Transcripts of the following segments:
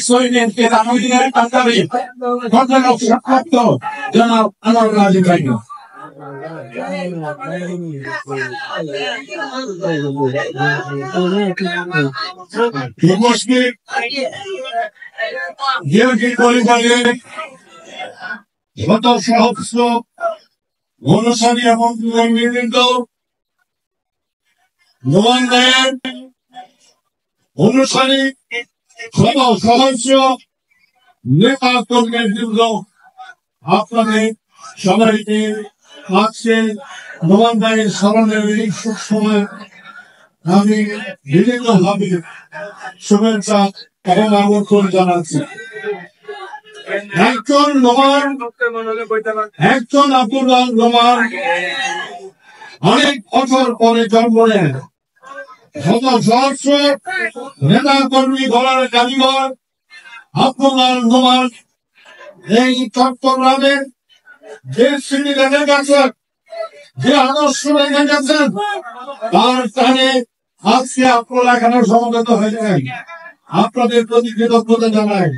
সৈনিককে রাজনীতির কান্তারি ভদ্রলোক সাক্ষাৎ জনাব আনোয়ার ইব্রাহিম। উপস্থিত বিএনপি পরিবারের শত সহস্র অনুসারী এবং কর্মীবৃন্দ, নোমানদের অনুসারী শত সহস্র নেতা কর্মীবৃন্দ, আপনাদের সবাইকে আজকে নোমানদের স্মরণের এই সময় আমি বিভিন্নভাবে শুভেচ্ছা এবং আমন্ত্রণ জানাচ্ছি। একজন আব্দুল্লাহ নোমান অনেক বছর পরে জন্ম নেন। শত সহস্র নেতা কর্মী দলের কারিগর আব্দুল্লাহ নোমান এই চট্টগ্রামের যে স্মৃতি রেখে গেছেন, যে আদর্শ রেখে গেছেন, তার টানে আজকে আপনারা এখানে সমবেত হয়েছেন। আপনাদের প্রতি কৃতজ্ঞতা জানাই।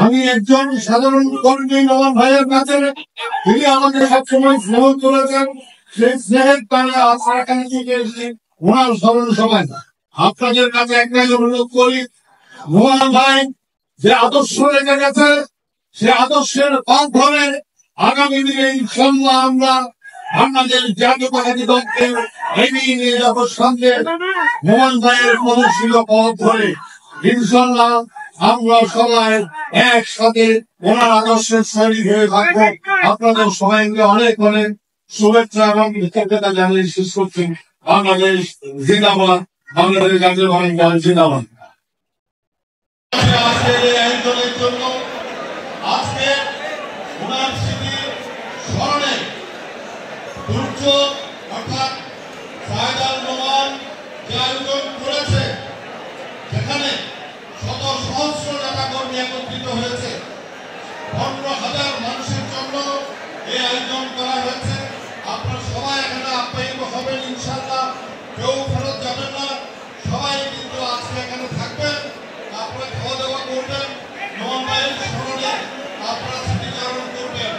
আমি একজন সাধারণ কর্মী নোমান ভাইয়ের কাছে, তিনি আমাকে সবসময় স্নেহ করেছেন। সেই স্নেহের টানে আজকে এখানে থেকে এসেছি ওনার স্মরণ সভায়। আপনাদের কাছে একটাই অনুরোধ করি, নোমান ভাই যে আদর্শ রেখে গেছে, সে আদর্শের পথ ধরে আগামী দিনে ইনশাআল্লাহ আমরা বাংলাদেশ জাতীয়তাবাদী দলকে এগিয়ে নিয়ে যাব সামনে। নোমান ভাইয়ের প্রদর্শিত পথ ধরে ইনশাআল্লাহ আমরা সবাই একসাথে ওনার আদর্শের শরীর হয়ে থাকবো। আপনাদের সবাইকে অনেক অনেক শুভেচ্ছা এবং কৃতজ্ঞতা জানিয়ে শেষ করছি। বাংলাদেশ জিন্দাবাদ, বাংলাদেশ জাতীয়তাবাদী দল জিন্দাবাদ। আজকের এই আয়োজনের জন্য, আজকে ওনার স্মৃতি স্মরণে দুর্যোগ অর্থাৎ সাইদাল নোমান যে আয়োজন করেছে, যেখানে শত সহস্র নেতা কর্মী একত্রিত হয়েছে, 15,000 মানুষের জন্য এই আয়োজন করা হয়েছে। আপনারা সবাই এখানে আপ্যায়িত হবেন ইনশাআল্লাহ, কেউ ফেরত যাবেন না, সবাই কিন্তু আজকে এখানে থাকবেন। আপনারা খাওয়া দাওয়া করবেন, নোমান ভাইয়ের স্মরণে আপনারা স্মৃতিচারণ করবেন।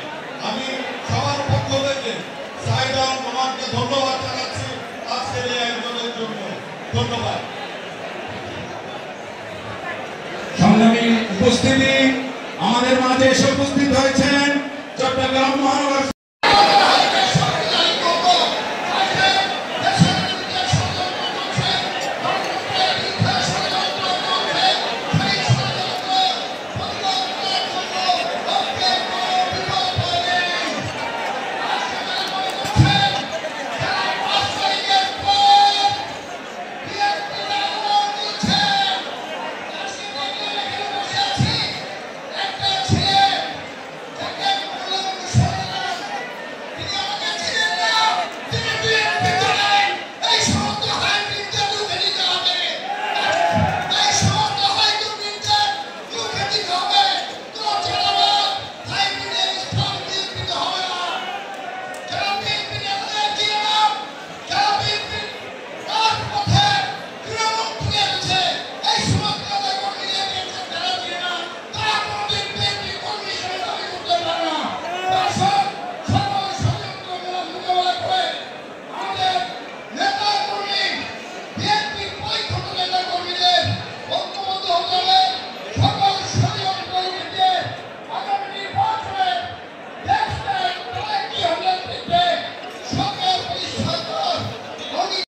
আমি সবার পক্ষ থেকে সাইদাল নোমানকে ধন্যবাদ জানাচ্ছি আজকের এই আয়োজনের জন্য। ধন্যবাদ। সংগ্রামী উপস্থিতি, আমাদের মাঝে এসে উপস্থিত হয়েছেন চট্টগ্রাম মহানগর